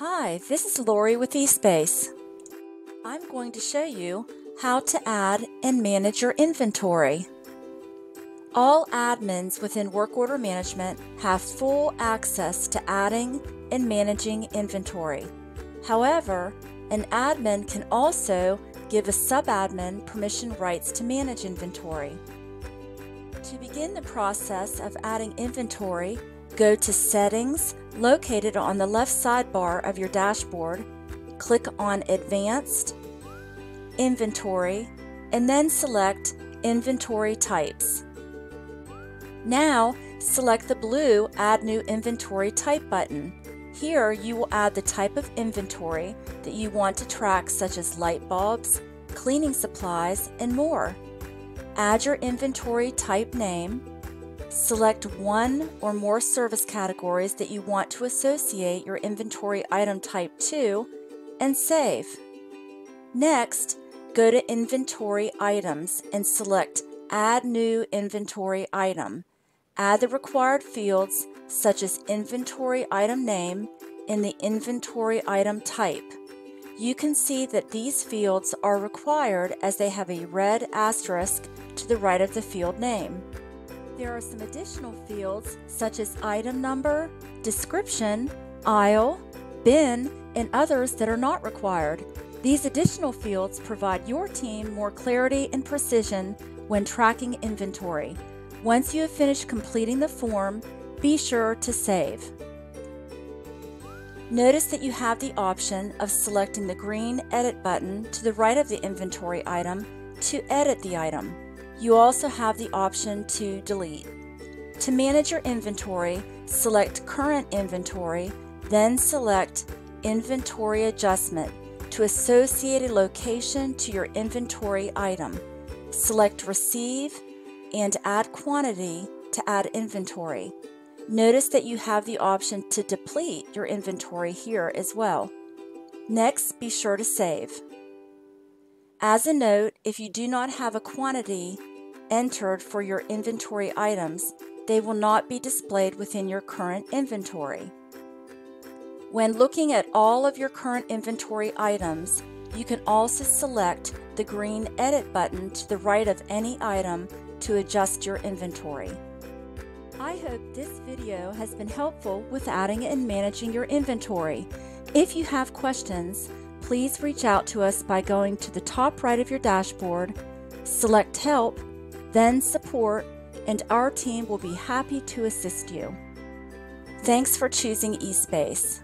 Hi, this is Lori with eSPACE. I'm going to show you how to add and manage your inventory. All admins within work order management have full access to adding and managing inventory. However, an admin can also give a sub-admin permission rights to manage inventory. To begin the process of adding inventory, go to Settings, located on the left sidebar of your dashboard, click on Advanced, Inventory, and then select Inventory Types. Now, select the blue Add New Inventory Type button. Here, you will add the type of inventory that you want to track, such as light bulbs, cleaning supplies, and more. Add your inventory type name. Select one or more service categories that you want to associate your inventory item type to, and save. Next, go to Inventory Items and select Add New Inventory Item. Add the required fields such as inventory item name and the inventory item type. You can see that these fields are required as they have a red asterisk to the right of the field name. There are some additional fields such as item number, description, aisle, bin, and others that are not required. These additional fields provide your team more clarity and precision when tracking inventory. Once you have finished completing the form, be sure to save. Notice that you have the option of selecting the green Edit button to the right of the inventory item to edit the item. You also have the option to delete. To manage your inventory, select Current Inventory, then select Inventory Adjustment to associate a location to your inventory item. Select Receive and Add Quantity to add inventory. Notice that you have the option to deplete your inventory here as well. Next, be sure to save. As a note, if you do not have a quantity entered for your inventory items, they will not be displayed within your current inventory. When looking at all of your current inventory items, you can also select the green Edit button to the right of any item to adjust your inventory. I hope this video has been helpful with adding and managing your inventory. If you have questions, please reach out to us by going to the top right of your dashboard, select Help, then Support, and our team will be happy to assist you. Thanks for choosing eSPACE.